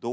2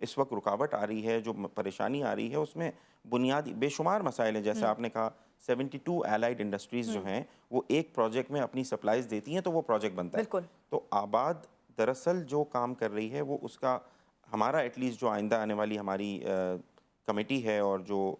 اس وقت رکاوٹ آ رہی ہے, جو پریشانی آ رہی ہے, اس میں بنیادی بے شمار مسائل ہیں. جیسے آپ نے کہا 72 الائڈ انڈسٹریز جو ہیں وہ ایک پروجیکٹ میں اپنی سپلائز دیتی ہیں تو وہ پروجیکٹ بنتا ہے. بالکل. تو آباد دراصل جو کام کر رہی ہے وہ اس کا ہمارا ایٹ لیسٹ جو آئندہ آنے والی ہماری کمیٹی ہے اور جو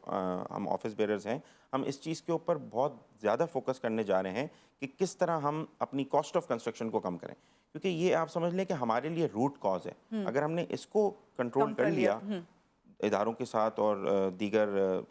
ہم آفس بیررز ہیں, ہم اس چیز کے اوپر بہت زیادہ فوکس کرنے جا رہے ہیں کہ کس طرح ہم اپنی کاسٹ آف کنسٹرکشن کو کم کریں, کیونکہ یہ آپ سمجھ لیں کہ ہمارے لیے روٹ کاز ہے. اگر ہم نے اس کو کنٹرول کر لیا اداروں کے ساتھ اور دیگر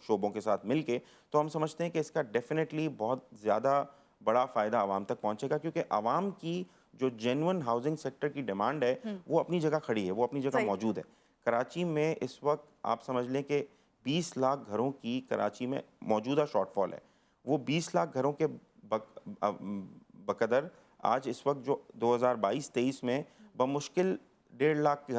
شعبوں کے ساتھ مل کے, تو ہم سمجھتے ہیں کہ اس کا ڈیفینیٹلی بہت زیادہ بڑا فائدہ عوام تک پہنچے گا, کیونکہ عوام کی جو جینون ہاؤسنگ سیکٹر کی ڈیمانڈ ہے وہ اپنی جگہ کھڑی ہے, وہ اپنی جگہ موجود ہے. کراچی میں اس وقت آپ سمجھ لیں کہ 20 لاکھ گھروں کی کراچی میں موجودہ شارٹ فال ہے. وہ 20 لاکھ گھروں کے بقدر آج اس وقت جو 2022-23 میں بمشکل 1.5 لاکھ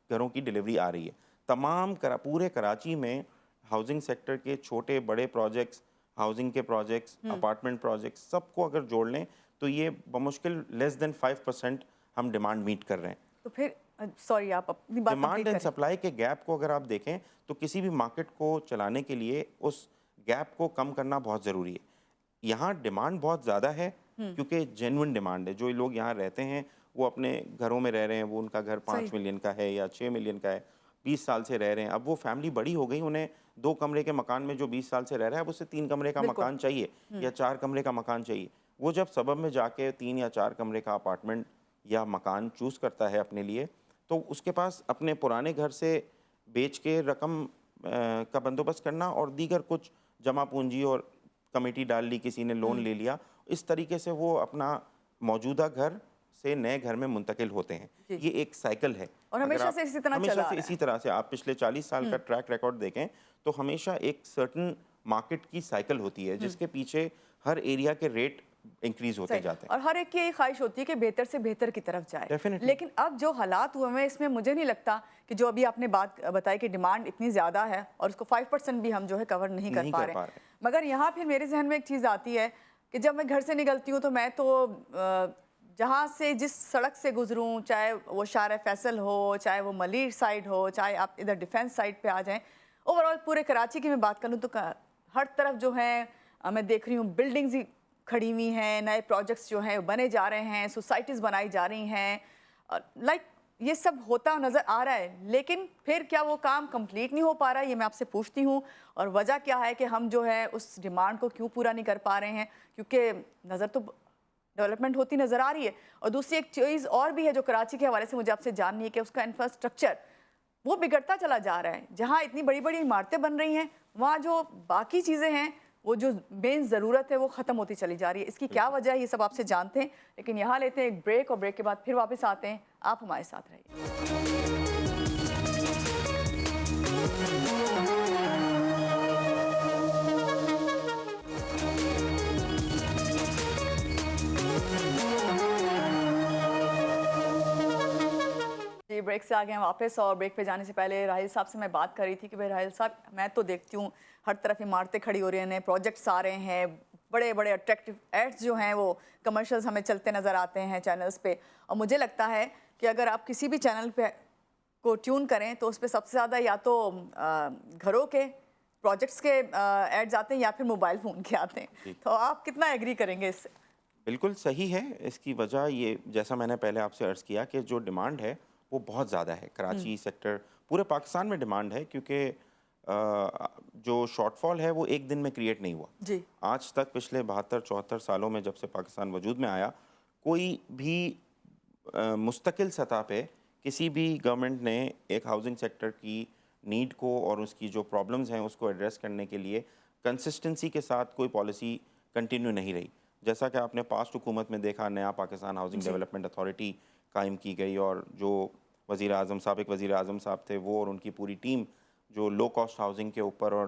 گھروں کی ڈیلیوری آ رہی ہے. تمام پورے کراچی میں ہاؤسنگ سیکٹر کے چھوٹے بڑے پروجیکٹس, ہاؤسنگ کے پروجیکٹس, اپارٹمنٹ پروجیکٹس, سب کو اگر جوڑ لیں تو یہ بمشکل لیس دین 5% ہم ڈیمانڈ میٹ کر رہے ہیں. تو پھر سوری آپ اپنی بات ڈیمانڈ اینڈ سپلائی کے گیپ کو اگر آپ دیکھیں تو کسی بھی مارکیٹ کو چلانے کے لیے اس گیپ کو کم کرنا بہت ضروری ہے. یہاں ڈیمانڈ بہت زیادہ ہے کیونکہ جینون ڈیمانڈ ہے. جو لوگ یہاں رہتے ہیں وہ اپنے گھروں میں رہ رہے ہیں, وہ ان کا گھر 5 ملین کا ہے یا 6 ملین کا ہے, 20 سال سے رہ رہے ہیں. اب وہ فیملی بڑی ہو گئی, انہیں 2 کمرے کے مکان میں جو 20 سال سے رہ رہا ہے اب اسے 3 کمرے کا مکان چاہیے یا 4 کمرے کا مکان چاہیے. وہ جب سبب میں جا کے 3 یا 4 کمرے کا اپارٹمنٹ یا مکان چوز کرتا ہے اپنے لیے, تو اس کے پاس اپنے پرانے گھر سے بیچ کے رقم کا بندوبست کرنا اور دیگر کچھ جمع پونجی اور کمیٹی ڈال لی, کسی نے لون لے لیا, اس طریقے سے وہ اپنا موجودہ گھر سے نئے گھر میں منتقل ہوتے ہیں. یہ ایک سائیکل ہے اور ہمیشہ سے اسی طرح سے آپ پچھلے 40 سال کا ٹریک ریکارڈ دیکھیں تو ہمیشہ ایک سرٹن مارکیٹ کی سائیکل ہوتی ہے جس کے پیچھے ہر ایریا کے ریٹ انکریز ہوتے جاتے ہیں اور ہر ایک کی یہی خواہش ہوتی ہے کہ بہتر سے بہتر کی طرف جائے. لیکن اب جو حالات ہوئے ہیں اس میں مجھے نہیں لگتا کہ جو ابھی آپ نے بات بتائی کہ ڈیمانڈ اتنی زیادہ ہے اور اس کو 5% بھی ہم جو ہے کور نہیں کر پا رہے ہیں. مگر یہاں پھر میرے ذہن میں ایک چیز آتی ہے کہ جب میں گھر سے نکلتی ہوں تو میں تو جہاں سے جس سڑک سے گزروں, چاہے وہ شارع فیصل ہو, چاہے وہ ملیر سائڈ ہو, چاہے آپ ادھر ڈیفینس سائڈ پہ آ جائیں, اوورآل پورے کراچی کی میں بات کروں تو ہر طرف جو ہے میں دیکھ رہی ہوں بلڈنگز کھڑی ہوئی ہیں, نئے پروجیکٹس جو ہیں بنے جا رہے ہیں, سوسائٹیز بنائی جا رہی ہیں, لائک یہ سب ہوتا نظر آ رہا ہے. لیکن پھر کیا وہ کام کمپلیٹ نہیں ہو پا رہا ہے, یہ میں آپ سے پوچھتی ہوں. اور وجہ کیا ہے کہ ہم جو ہے اس ڈیمانڈ کو کیوں پورا نہیں کر پا رہے ہیں, کیونکہ نظر تو ڈیولپمنٹ ہوتی نظر آ رہی ہے. اور دوسری ایک چیز اور بھی ہے جو کراچی کے حوالے سے مجھے آپ سے جاننی ہے کہ اس کا انفراسٹرکچر وہ بگڑتا چلا جا رہا ہے. جہاں اتنی بڑی بڑی عمارتیں بن رہی ہیں وہاں جو باقی چیزیں ہیں وہ جو مین ضرورت ہے وہ ختم ہوتی چلی جا رہی ہے. اس کی کیا وجہ ہے یہ سب آپ سے جانتے ہیں, لیکن یہاں لیتے ہیں ایک بریک اور بریک کے بعد پھر واپس آتے ہیں. آپ ہمارے ساتھ رہیے. جی بریک سے آگے ہیں واپس, اور بریک پہ جانے سے پہلے راحیل صاحب سے میں بات کر رہی تھی کہ بھائی راحیل صاحب میں تو دیکھتی ہوں ہر طرف عمارتیں کھڑی ہو رہی ہیں, نئے پروجیکٹس آ رہے ہیں, بڑے بڑے اٹریکٹیو ایڈز جو ہیں وہ کمرشلز ہمیں چلتے نظر آتے ہیں چینلز پہ. اور مجھے لگتا ہے کہ اگر آپ کسی بھی چینل پہ کو ٹیون کریں تو اس پہ سب سے زیادہ یا تو گھروں کے پروجیکٹس کے ایڈز آتے ہیں یا پھر موبائل فون کے آتے ہیں. تو آپ کتنا ایگری کریں گے اس سے؟ بالکل صحیح ہے. اس کی وجہ یہ جیسا میں نے پہلے آپ سے عرض کیا کہ جو ڈیمانڈ ہے وہ بہت زیادہ ہے. کراچی سیکٹر پورے پاکستان میں ڈیمانڈ ہے کیونکہ جو شارٹ فال ہے وہ ایک دن میں کریٹ نہیں ہوا. جی آج تک پچھلے 72-74 سالوں میں جب سے پاکستان وجود میں آیا کوئی بھی مستقل سطح پہ کسی بھی گورنمنٹ نے ایک ہاؤسنگ سیکٹر کی نیڈ کو اور اس کی جو پرابلمز ہیں اس کو ایڈریس کرنے کے لیے کنسسٹنسی کے ساتھ کوئی پالیسی کنٹینیو نہیں رہی. جیسا کہ آپ نے پاسٹ حکومت میں دیکھا, نیا پاکستان ہاؤسنگ ڈیولپمنٹ اتھارٹی قائم کی گئی اور جو سابق وزیر اعظم صاحب تھے وہ اور ان کی پوری ٹیم جو لو کاسٹ ہاؤسنگ کے اوپر اور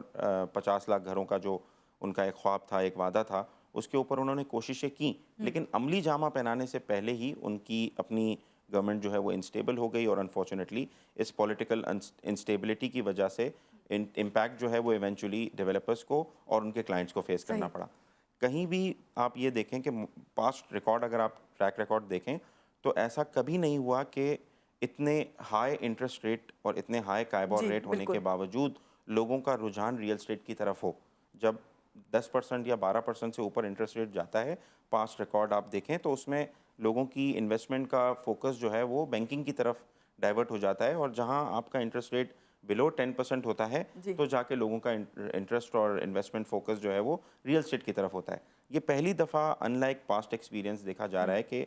50 لاکھ گھروں کا جو ان کا ایک خواب تھا, ایک وعدہ تھا, اس کے اوپر انہوں نے کوششیں کی. لیکن عملی جامہ پہنانے سے پہلے ہی ان کی اپنی گورنمنٹ جو ہے وہ انسٹیبل ہو گئی اور انفارچونیٹلی اس پولیٹیکل انسٹیبلٹی کی وجہ سے امپیکٹ جو ہے وہ ایونچولی ڈیولپرز کو اور ان کے کلائنٹس کو فیس کرنا پڑا. کہیں بھی آپ یہ دیکھیں کہ پاسٹ ریکارڈ اگر آپ ٹریک ریکارڈ دیکھیں تو ایسا کبھی نہیں ہوا کہ اتنے ہائی انٹرسٹ ریٹ اور اتنے ہائی کائبور جی ریٹ ہونے کے بالکل باوجود لوگوں کا رجحان ریئل اسٹیٹ کی طرف ہو. جب 10% یا 12% سے اوپر انٹرسٹ ریٹ جاتا ہے, پاسٹ ریکارڈ آپ دیکھیں تو اس میں لوگوں کی انویسٹمنٹ کا فوکس جو ہے وہ بینکنگ کی طرف ڈائیورٹ ہو جاتا ہے, اور جہاں آپ کا انٹرسٹ ریٹ بلو 10% ہوتا ہے جی تو جا کے لوگوں کا انٹرسٹ اور انویسٹمنٹ فوکس جو ہے وہ ریئل اسٹیٹ کی طرف ہوتا ہے. یہ پہلی دفعہ ان لائک پاسٹ ایکسپیرینس دیکھا جا رہا ہے کہ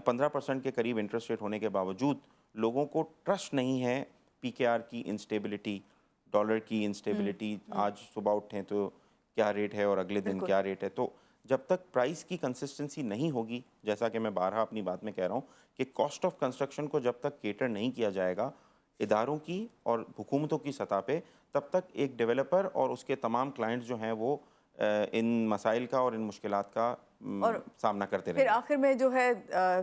15% کے قریب انٹرسٹ ریٹ ہونے کے باوجود لوگوں کو ٹرسٹ نہیں ہے پی کے آر کی انسٹیبلٹی, ڈالر کی انسٹیبلٹی, آج صبح اٹھیں تو کیا ریٹ ہے اور اگلے دن بالکل کیا ریٹ ہے. تو جب تک پرائس کی کنسسٹنسی نہیں ہوگی, جیسا کہ میں بارہا اپنی بات میں کہہ رہا ہوں کہ کاسٹ آف کنسٹرکشن کو جب تک کیٹر نہیں کیا جائے گا اداروں کی اور حکومتوں کی سطح پہ, تب تک ایک ڈیولپر اور اس کے تمام کلائنٹس جو ہیں وہ ان مسائل کا اور ان مشکلات کا اور سامنا کرتے رہیں پھر گے. آخر میں جو ہے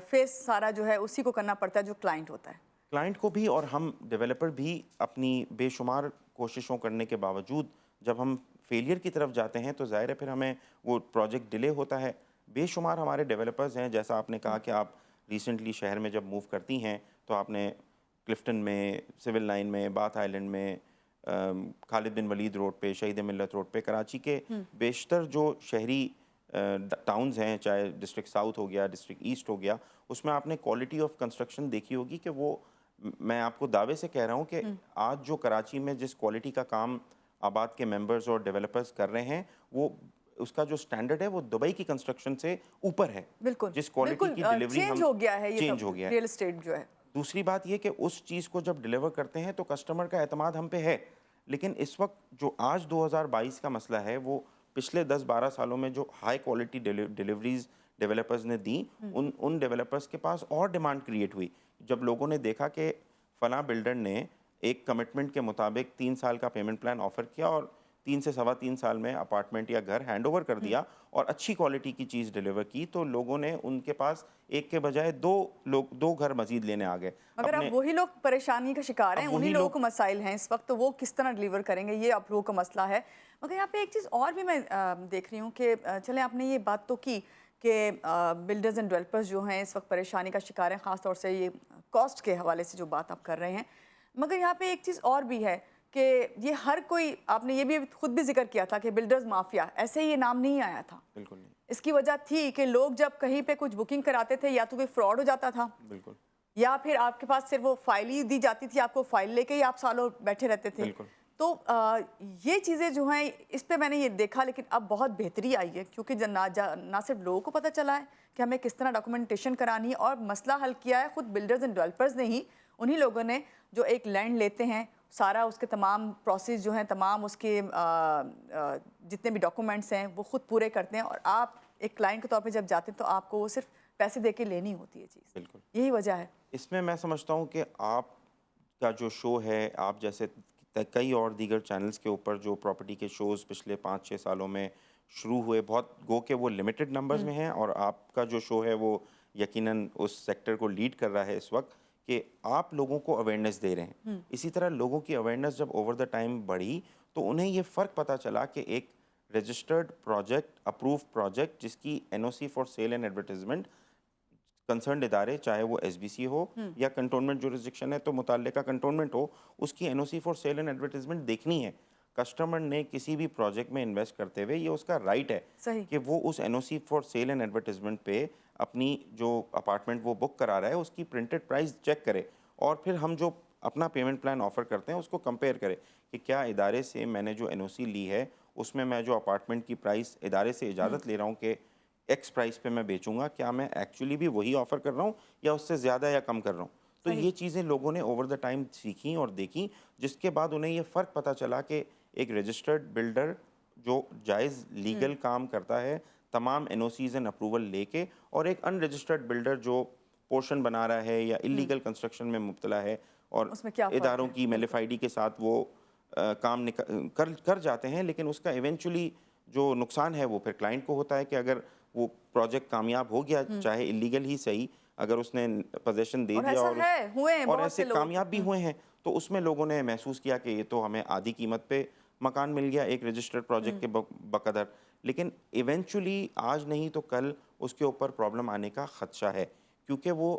فیس سارا جو ہے اسی کو کرنا پڑتا ہے جو کلائنٹ ہوتا ہے. کلائنٹ کو بھی اور ہم ڈیولپر بھی اپنی بے شمار کوششوں کرنے کے باوجود جب ہم فیلئر کی طرف جاتے ہیں تو ظاہر ہے پھر ہمیں وہ پروجیکٹ ڈیلے ہوتا ہے. بے شمار ہمارے ڈیولپرز ہیں, جیسا آپ نے کہا کہ آپ ریسنٹلی شہر میں جب موو کرتی ہیں تو آپ نے کلفٹن میں, سول لائن میں, باتھ آئلینڈ میں, خالد بن ولید روڈ پہ, شہید ملت روڈ پہ, کراچی کے بیشتر جو شہری ٹاؤنز ہیں, چاہے ڈسٹرکٹ ساؤتھ ہو گیا, ڈسٹرکٹ ایسٹ ہو گیا, اس میں آپ نے کوالٹی آف کنسٹرکشن دیکھی ہوگی کہ وہ, میں آپ کو دعوے سے کہہ رہا ہوں کہ آج جو کراچی میں جس کوالٹی کا کام آباد کے ممبرز اور ڈیولپرز کر رہے ہیں وہ اس کا جو سٹینڈرڈ ہے وہ دبئی کی کنسٹرکشن سے اوپر ہے. بالکل جس کوالٹی بالکل کی ڈیلیوری ہم چینج ہو گیا ہے یہ چینج ہو گیا ہے. ریئل اسٹیٹ جو ہے. دوسری بات یہ کہ اس چیز کو جب ڈیلیور کرتے ہیں تو کسٹمر کا اعتماد ہم پہ ہے, لیکن اس وقت جو آج 2022 کا مسئلہ ہے وہ پچھلے 10-12 سالوں میں جو ہائی کوالٹی ڈیلیوریز ڈیولپرز نے دیں, ان ڈیولپرز کے پاس اور ڈیمانڈ کریٹ ہوئی جب لوگوں نے دیکھا کہ فلاں بلڈر نے ایک کمٹمنٹ کے مطابق 3 سال کا پیمنٹ پلان آفر کیا اور 3 سے سوا 3 سال میں اپارٹمنٹ یا گھر ہینڈ اوور کر دیا اور اچھی کوالٹی کی چیز ڈیلیور کی, تو لوگوں نے ان کے پاس ایک کے بجائے دو گھر مزید لینے آ گئے. مگر اب وہی لوگ پریشانی کا شکار ہیں, انہی لوگوں کو مسائل ہیں اس وقت, تو وہ کس طرح ڈیلیور کریں گے یہ آپ لوگوں کا مسئلہ ہے. مگر یہاں پہ ایک چیز اور بھی میں دیکھ رہی ہوں کہ چلیں آپ نے یہ بات تو کی کہ بلڈرز اینڈ ڈیولپرز جو ہیں اس وقت پریشانی کا شکار ہیں, خاص طور سے یہ کاسٹ کے حوالے سے جو بات آپ کر رہے ہیں. مگر یہاں پہ ایک چیز اور بھی ہے کہ یہ ہر کوئی, آپ نے یہ بھی خود بھی ذکر کیا تھا کہ بلڈرز مافیا, ایسے ہی یہ نام نہیں آیا تھا. بالکل نہیں. اس کی وجہ تھی کہ لوگ جب کہیں پہ کچھ بکنگ کراتے تھے یا تو کوئی فراڈ ہو جاتا تھا, بالکل, یا پھر آپ کے پاس صرف وہ فائل ہی دی جاتی تھی, آپ کو فائل لے کے ہی آپ سالوں بیٹھے رہتے تھے. بالکل. تو یہ چیزیں جو ہیں اس پہ میں نے یہ دیکھا, لیکن اب بہت بہتری آئی ہے کیونکہ نہ صرف لوگوں کو پتہ چلا ہے کہ ہمیں کس طرح ڈاکومنٹیشن کرانی ہے, اور مسئلہ حل کیا ہے خود بلڈرز اینڈ ڈیولپرز نے ہی. انہی لوگوں نے جو ایک لینڈ لیتے ہیں, سارا اس کے تمام پروسیس جو ہیں, تمام اس کے جتنے بھی ڈاکومنٹس ہیں وہ خود پورے کرتے ہیں, اور آپ ایک کلائنٹ کے طور پہ جب جاتے ہیں تو آپ کو وہ صرف پیسے دے کے لینی ہوتی ہے چیز. بالکل. یہی وجہ ہے. اس میں سمجھتا ہوں کہ آپ کا جو شو ہے, آپ جیسے کئی اور دیگر چینلز کے اوپر جو پراپرٹی کے شوز پچھلے 5-6 سالوں میں شروع ہوئے, بہت گو کہ وہ لمیٹڈ نمبرز میں ہیں, اور آپ کا جو شو ہے وہ یقیناً اس سیکٹر کو لیڈ کر رہا ہے اس وقت کہ آپ لوگوں کو اویئرنیس دے رہے ہیں. اسی طرح لوگوں کی اویئرنیس جب اوور دا ٹائم بڑھی تو انہیں یہ فرق پتہ چلا کہ ایک رجسٹرڈ پروجیکٹ, اپروو پروجیکٹ جس کی N O C for sale and advertisement concerned ادارے, چاہے وہ ایس بی سی ہو یا کنٹونمنٹ جورسڈکشن ہے تو متعلقہ کنٹونمنٹ ہو, اس کی N O C for sale and advertisement دیکھنی ہے. کسٹمر نے کسی بھی پروجیکٹ میں انویسٹ کرتے ہوئے یہ اس کا رائٹ ہے کہ وہ اس N O C for sale and advertisement پہ اپنی جو اپارٹمنٹ وہ بک کرا رہا ہے اس کی پرنٹڈ پرائس چیک کرے, اور پھر ہم جو اپنا پیمنٹ پلان آفر کرتے ہیں اس کو کمپیئر کرے کہ کیا ادارے سے میں نے جو این او سی لی ہے اس میں جو اپارٹمنٹ کی پرائس ادارے سے اجازت لے رہا ہوں کہ ایکس پرائس پہ میں بیچوں گا, کیا میں ایکچولی بھی وہی آفر کر رہا ہوں یا اس سے زیادہ یا کم کر رہا ہوں. تو یہ چیزیں لوگوں نے اوور دا ٹائم سیکھیں اور دیکھیں, جس کے بعد انہیں یہ فرق پتہ چلا کہ ایک رجسٹرڈ بلڈر جو جائز لیگل کام کرتا ہے تمام N O Cs and approval لے کے, اور ایک ان رجسٹرڈ بلڈر جو پورشن بنا رہا ہے یا انلیگل کنسٹرکشن میں مبتلا ہے اور اداروں کی میلف آئی ڈی کے ساتھ وہ کام کر جاتے ہیں, لیکن اس کا ایونچولی جو نقصان ہے وہ پھر کلائنٹ کو ہوتا ہے کہ اگر وہ پروجیکٹ کامیاب ہو گیا, چاہے انلیگل ہی صحیح, اگر اس نے پوزیشن دے دیا اور ایسے کامیاب بھی ہوئے ہیں, تو اس میں لوگوں نے محسوس کیا کہ یہ تو ہمیں آدھی قیمت پہ مکان مل گیا ایک رجسٹرڈ پروجیکٹ کے بقدر, لیکن ایونچولی آج نہیں تو کل اس کے اوپر پرابلم آنے کا خدشہ ہے, کیونکہ وہ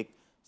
1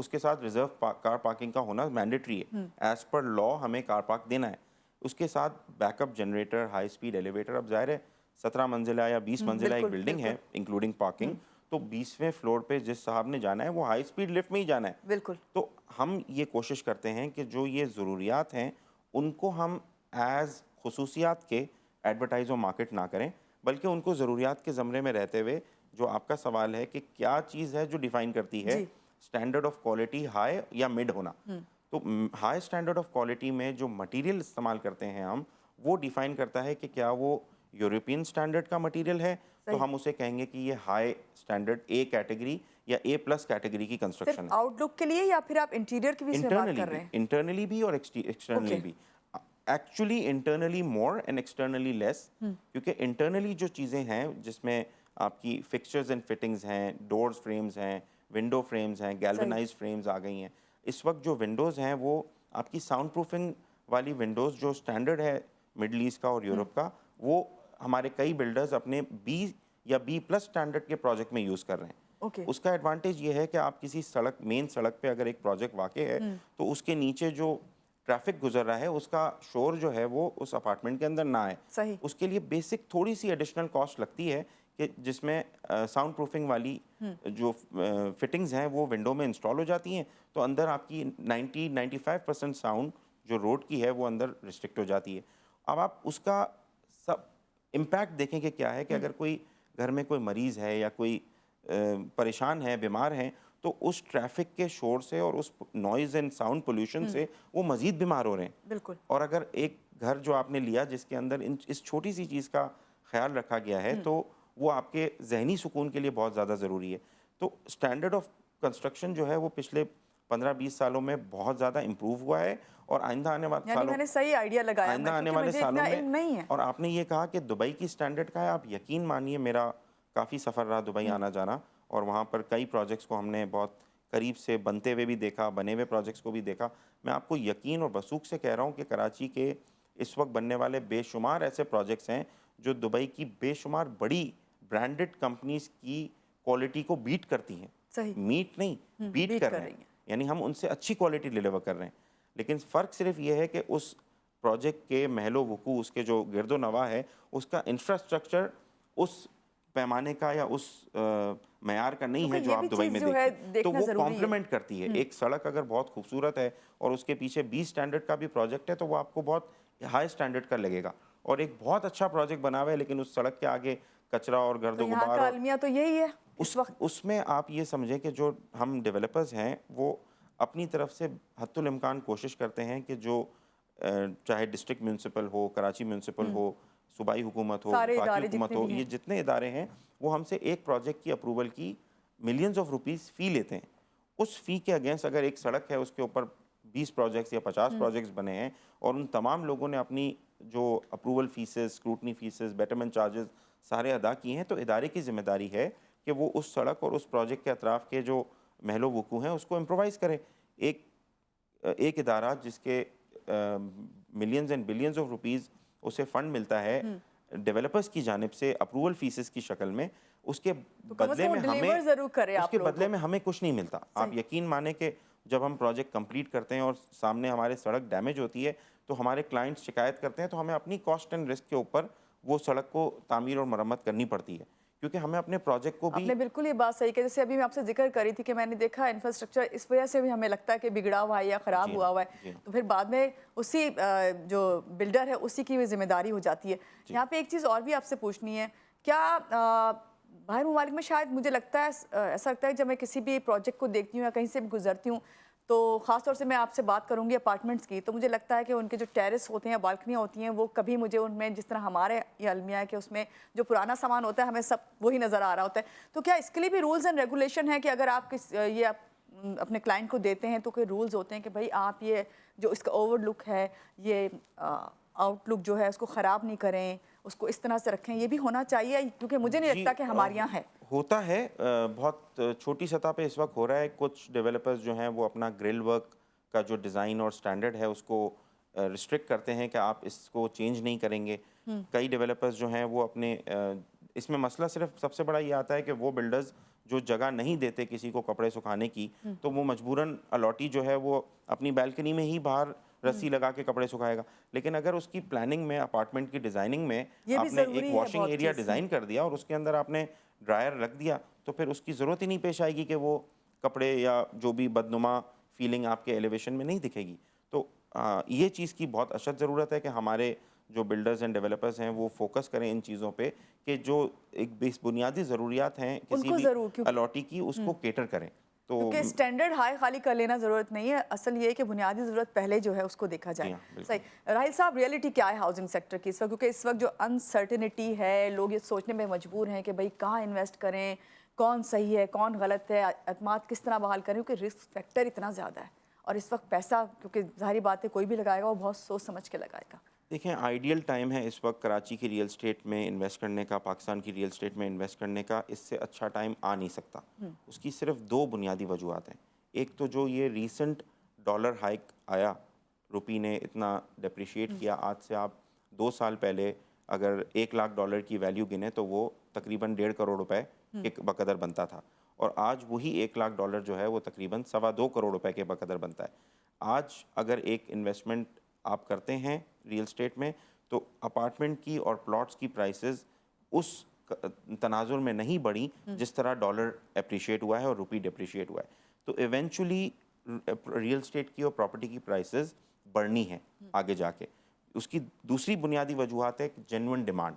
اس کے ساتھ ریزرو کار پارکنگ کا ہونا مینڈیٹری ہے. ایز پر لا ہمیں کار پارک دینا ہے. اس کے ساتھ back up generator, high speed elevator. اب ظاہر ہے 17 منزلہ یا 20 منزلہ ایک بلڈنگ ہے انکلوڈنگ پارکنگ, تو 20ویں فلور پہ جس صاحب نے جانا ہے وہ ہائی اسپیڈ لفٹ میں ہی جانا ہے. بالکل. تو ہم یہ کوشش کرتے ہیں کہ جو یہ ضروریات ہیں ان کو ہم ایز خصوصیات کے ایڈورٹائز و مارکیٹ نہ کریں, بلکہ ان کو ضروریات کے زمرے میں رہتے ہوئے, جو آپ کا سوال ہے کہ کیا چیز ہے جو ڈیفائن کرتی ہے اسٹینڈرڈ آف کوالٹی ہائی یا مڈ ہونا, تو ہائی اسٹینڈرڈ آف کوالٹی میں جو مٹیریل استعمال کرتے ہیں ہم, وہ ڈیفائن کرتا ہے کہ کیا وہ یورپین اسٹینڈرڈ کا مٹیریل ہے, تو ہم اسے کہیں گے کہ یہ ہائی اسٹینڈرڈ اے کیٹیگری یا اے پلس کیٹیگری کی کنسٹرکشن ہے. آؤٹ لک کے لیے یا پھر آپ انٹیریئر کی بھی اس میں بات کر رہے ہیں؟ انٹرنلی بھی اور ایکسٹرنلی بھی. Actually internally more and externally less, کیونکہ انٹرنلی جو چیزیں ہیں جس میں آپ کی فکسچرز اینڈ فٹنگز ہیں, ڈورز فریمز ہیں, ونڈو فریمز ہیں, گیلونائز فریمز آ گئی ہیں. اس وقت جو ونڈوز ہیں وہ آپ کی ساؤنڈ پروفنگ والی ونڈوز جو اسٹینڈرڈ ہے مڈل ایسٹ کا اور یورپ کا, وہ ہمارے کئی بلڈرز اپنے بی یا بی پلس اسٹینڈرڈ کے پروجیکٹ میں یوز کر رہے ہیں. اس کا ایڈوانٹیج یہ ہے کہ آپ کسی سڑک, مین سڑک پہ اگر ایک پروجیکٹ واقع ہے تو اس کے نیچے جو ٹریفک گزر رہا ہے اس کا شور جو ہے وہ اس اپارٹمنٹ کے اندر نہ آئے. اس کے لیے بیسک تھوڑی سی ایڈیشنل کاسٹ لگتی ہے کہ جس میں ساؤنڈ پروفنگ والی جو فٹنگز ہیں وہ ونڈو میں انسٹال ہو جاتی ہیں, تو اندر آپ کی 90-95% ساؤنڈ جو روڈ کی ہے وہ اندر ریسٹرکٹ ہو جاتی ہے. اب آپ اس کا سب امپیکٹ دیکھیں کہ کیا ہے, کہ اگر کوئی گھر میں کوئی مریض ہے یا کوئی پریشان ہے, بیمار ہیں, تو اس ٹریفک کے شور سے اور اس نوائز اینڈ ساؤنڈ پولوشن سے وہ مزید بیمار ہو رہے ہیں. بالکل. اور اگر ایک گھر جو آپ نے لیا جس کے اندر اس چھوٹی سی چیز کا خیال رکھا گیا ہے, تو وہ آپ کے ذہنی سکون کے لیے بہت زیادہ ضروری ہے. تو اسٹینڈرڈ آف کنسٹرکشن جو ہے وہ پچھلے 15-20 سالوں میں بہت زیادہ امپروو ہوا ہے, اور آئندہ آنے والے سالوں میں نے صحیح آئیڈیا لگایا, آئندہ آنے والے سالوں میں. اور آپ نے یہ کہا کہ دبئی کی اسٹینڈرڈ کا ہے, آپ یقین مانیے میرا کافی سفر رہا دبئی آنا جانا, اور وہاں پر کئی پروجیکٹس کو ہم نے بہت قریب سے بنتے ہوئے بھی دیکھا, بنے ہوئے پروجیکٹس کو بھی دیکھا. میں آپ کو یقین اور وثوق سے کہہ رہا ہوں کہ کراچی کے اس وقت بننے والے بے شمار ایسے پروجیکٹس ہیں جو دبئی کی بے شمار بڑی برانڈڈ کمپنیز کی کوالٹی کو بیٹ کرتی ہیں. میٹ نہیں, بیٹ کر رہے ہیں, یعنی ہم ان سے اچھی کوالٹی ڈیلیور کر رہے ہیں. لیکن فرق صرف یہ ہے کہ اس پروجیکٹ کے محل و وقوع, اس کے جو گرد و نواح ہے, اس کا انفراسٹرکچر اس پیمانے کا یا اس معیار کا نہیں ہے جو آپ دبئی میں دیکھیں, تو وہ کمپلیمنٹ کرتی ہے. ایک سڑک اگر بہت خوبصورت ہے اور اس کے پیچھے 20 اسٹینڈرڈ کا بھی پروجیکٹ ہے, تو وہ آپ کو بہت ہائی اسٹینڈرڈ کا لگے گا. اور ایک بہت اچھا پروجیکٹ بنا ہوا ہے لیکن اس سڑک کے آگے کچرا اور گرد و غبار, المیہ تو یہی ہے اس وقت. اس میں آپ یہ سمجھیں کہ جو ہم ڈیولپرز ہیں وہ اپنی طرف سے حتی الامکان کوشش کرتے ہیں کہ جو چاہے ڈسٹرکٹ میونسپل ہو, کراچی میونسپل ہو, صوبائی حکومت ہو, وفاقی حکومت ہو, یہ جتنے ادارے ہیں وہ ہم سے ایک پروجیکٹ کی اپروول کی ملینز آف روپیز فی لیتے ہیں. اس فی کے اگینسٹ اگر ایک سڑک ہے اس کے اوپر 20 پروجیکٹس یا 50 پروجیکٹس بنے ہیں, اور ان تمام لوگوں نے اپنی جو approval phases, scrutiny phases, betterment charges سارے ادا کیے ہیں, تو ادارے کی ذمہ داری ہے کہ وہ اس سڑک اور اس پروجیکٹ کے اطراف کے جو محل و وقوع ہیں اس کو امپرووائز کرے. ایک ادارہ جس کے millions and billions of rupees اسے فنڈ ملتا ہے ڈیولپرز کی جانب سے اپروول فیسز کی شکل میں, اس کے بدلے میں ہمیں کچھ نہیں ملتا. آپ یقین مانیں کہ جب ہم پروجیکٹ کمپلیٹ کرتے ہیں اور سامنے ہمارے سڑک ڈیمیج ہوتی ہے تو ہمارے کلائنٹس شکایت کرتے ہیں, تو ہمیں اپنی کاسٹ اینڈ رسک کے اوپر وہ سڑک کو تعمیر اور مرمت کرنی پڑتی ہے, کیونکہ ہمیں اپنے پروجیکٹ کو بھی. آپ نے بالکل یہ بات صحیح کہ جیسے ابھی میں آپ سے ذکر کری تھی کہ میں نے دیکھا انفراسٹرکچر اس وجہ سے بھی ہمیں لگتا ہے کہ بگڑا ہوا ہے یا خراب ہوا ہوا ہے, تو پھر بعد میں اسی جو بلڈر ہے اسی کی ذمہ داری ہو جاتی ہے. یہاں پہ ایک چیز اور بھی آپ سے پوچھنی ہے, کیا باہر ممالک میں شاید مجھے لگتا ہے ایسا لگتا ہے جب میں کسی بھی پروجیکٹ کو دیکھتی ہوں یا کہیں سے بھی گزرتی ہوں, تو خاص طور سے میں آپ سے بات کروں گی اپارٹمنٹس کی, تو مجھے لگتا ہے کہ ان کے جو ٹیرس ہوتے ہیں یا بالکنیاں ہوتی ہیں وہ کبھی مجھے ان میں جس طرح ہمارے یہ المیہ ہے کہ اس میں جو پرانا سامان ہوتا ہے ہمیں سب وہی نظر آ رہا ہوتا ہے, تو کیا اس کے لیے بھی رولز اینڈ ریگولیشن ہے کہ اگر آپ یہ اپنے کلائنٹ کو دیتے ہیں تو کوئی رولز ہوتے ہیں کہ بھائی آپ یہ جو اس کا اوور لک ہے, یہ آؤٹ لک جو ہے اس کو خراب نہیں کریں, اس کو اس طرح سے رکھیں, یہ بھی ہونا چاہیے, کیونکہ مجھے نہیں لگتا کہ ہمارے یہاں ہے. ہوتا ہے, بہت چھوٹی سطح پہ اس وقت ہو رہا ہے. کچھ ڈیولپرز جو ہیں وہ اپنا گرل ورک کا جو ڈیزائن اور سٹینڈرڈ ہے اس کو ریسٹرکٹ کرتے ہیں کہ آپ اس کو چینج نہیں کریں گے. کئی ڈیولپرز جو ہیں وہ اپنے اس میں مسئلہ صرف سب سے بڑا یہ آتا ہے کہ وہ بلڈرز جو جگہ نہیں دیتے کسی کو کپڑے سکھانے کی تو وہ مجبوراً الاٹی جو ہے وہ اپنی بالکنی میں ہی باہر رسی لگا کے کپڑے سکھائے گا. لیکن اگر اس کی پلاننگ میں اپارٹمنٹ کی ڈیزائننگ میں یہ بھی آپ نے ایک ضروری ہے واشنگ بہت ایریا چیز. ڈیزائن کر دیا اور اس کے اندر آپ نے ڈرائر رکھ دیا تو پھر اس کی ضرورت ہی نہیں پیش آئے گی کہ وہ کپڑے یا جو بھی بدنما فیلنگ آپ کے ایلیویشن میں نہیں دکھے گی. تو یہ چیز کی بہت اشد ضرورت ہے کہ ہمارے جو بلڈرز اینڈ ڈیولپرز ہیں وہ فوکس کریں ان چیزوں پہ کہ جو ایک بنیادی ضروریات ہیں کسی بھی الاٹی کی اس کو کیٹر کریں. تو کیونکہ اسٹینڈرڈ ہائی خالی کر لینا ضرورت نہیں ہے, اصل یہ ہے کہ بنیادی ضرورت پہلے جو ہے اس کو دیکھا جائے. صحیح. راحیل صاحب, ریئلٹی کیا ہے ہاؤسنگ سیکٹر کی اس وقت, کیونکہ اس وقت جو انسرٹنٹی ہے, لوگ یہ سوچنے میں مجبور ہیں کہ بھئی کہاں انویسٹ کریں, کون صحیح ہے کون غلط ہے, اعتماد کس طرح بحال کریں, کیونکہ رسک فیکٹر اتنا زیادہ ہے اور اس وقت پیسہ کیونکہ ظاہری بات ہے کوئی بھی لگائے گا وہ بہت سوچ سمجھ کے لگائے گا. دیکھیں, آئیڈیل ٹائم ہے اس وقت کراچی کی ریئل اسٹیٹ میں انویسٹ کرنے کا, پاکستان کی ریئل اسٹیٹ میں انویسٹ کرنے کا. اس سے اچھا ٹائم آ نہیں سکتا. اس کی صرف دو بنیادی وجوہات ہیں. ایک تو جو یہ ریسنٹ ڈالر ہائیک آیا, روپی نے اتنا ڈپریشیٹ کیا, آج سے آپ 2 سال پہلے اگر $1,00,000 کی ویلیو گنے تو وہ تقریباً 1.5 کروڑ روپے کے بقدر بنتا تھا, اور آج وہی $1,00,000 جو ہے وہ تقریباً 2.25 کروڑ روپے کے بقدر بنتا ہے. آج اگر ایک انویسٹمنٹ آپ کرتے ہیں ریئل اسٹیٹ میں تو اپارٹمنٹ کی اور پلاٹس کی پرائسز اس تناظر میں نہیں بڑھی جس طرح ڈالر اپریشیٹ ہوا ہے اور روپی ڈپریشیٹ ہوا ہے. تو ایونچولی ریئل اسٹیٹ کی اور پراپرٹی کی پرائسز بڑھنی ہیں آگے جا کے. اس کی دوسری بنیادی وجوہات ہے جینوئن ڈیمانڈ.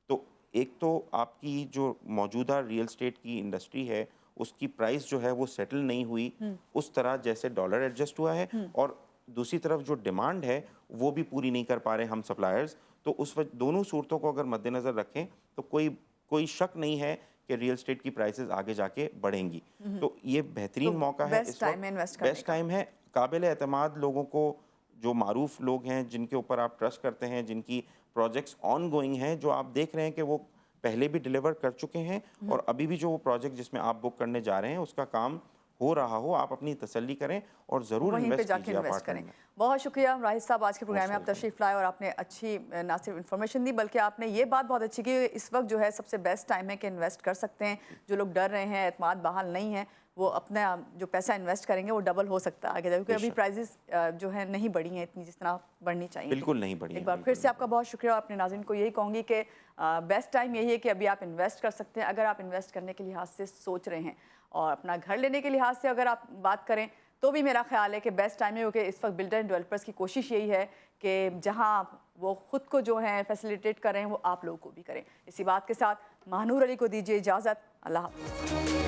تو ایک تو آپ کی جو موجودہ ریئل اسٹیٹ کی انڈسٹری ہے اس کی پرائس جو ہے وہ سیٹل نہیں ہوئی اس طرح جیسے ڈالر ایڈجسٹ ہوا ہے, اور دوسری طرف جو ڈیمانڈ ہے وہ بھی پوری نہیں کر پا رہے ہم سپلائرز. تو اس وقت دونوں صورتوں کو اگر مد نظر رکھیں تو کوئی شک نہیں ہے کہ ریئل اسٹیٹ کی پرائسز آگے جا کے بڑھیں گی. تو یہ بہترین موقع ہے, اس وقت بیسٹ ٹائم ہے. قابل اعتماد لوگوں کو, جو معروف لوگ ہیں جن کے اوپر آپ ٹرسٹ کرتے ہیں, جن کی پروجیکٹس آن گوئنگ ہیں, جو آپ دیکھ رہے ہیں کہ وہ پہلے بھی ڈیلیور کر چکے ہیں اور ابھی بھی جو وہ پروجیکٹ جس میں آپ بک کرنے جا رہے ہیں اس کا کام ہو رہا ہو, آپ اپنی تسلی کریں اور ضرور انویسٹ کیجیے اپارٹمنٹ میں. بہت شکریہ راحیل صاحب, آج کے پروگرام میں آپ تشریف لائے اور آپ نے اچھی نہ صرف انفارمیشن دی بلکہ آپ نے یہ بات بہت اچھی کی اس وقت جو ہے سب سے بیسٹ ٹائم ہے کہ انویسٹ کر سکتے ہیں. جو لوگ ڈر رہے ہیں, اعتماد بحال نہیں ہے, وہ اپنا جو پیسہ انویسٹ کریں گے وہ ڈبل ہو سکتا ہے آگے جا, کیونکہ ابھی پرائزز جو ہیں نہیں بڑھی ہیں اتنی جس طرح بڑھنی چاہیے. بالکل نہیں بڑھی. ایک بار پھر سے آپ کا بہت شکریہ. اپنے ناظرین کو یہی کہوں گی کہ بیسٹ ٹائم یہی ہے کہ ابھی آپ انویسٹ کر سکتے ہیں. اگر آپ انویسٹ کرنے کے لحاظ سے سوچ رہے ہیں اور اپنا گھر لینے کے لحاظ سے اگر آپ بات کریں تو بھی میرا خیال ہے کہ بیسٹ ٹائم ہے, کیونکہ اس وقت بلڈر اینڈ ڈیولپرز کی کوشش یہی ہے کہ جہاں وہ خود کو جو ہیں فیسیلیٹیٹ کریں وہ آپ لوگوں کو بھی کریں. اسی بات کے ساتھ ماہنور علی کو دیجیے اجازت. اللہ حافظ.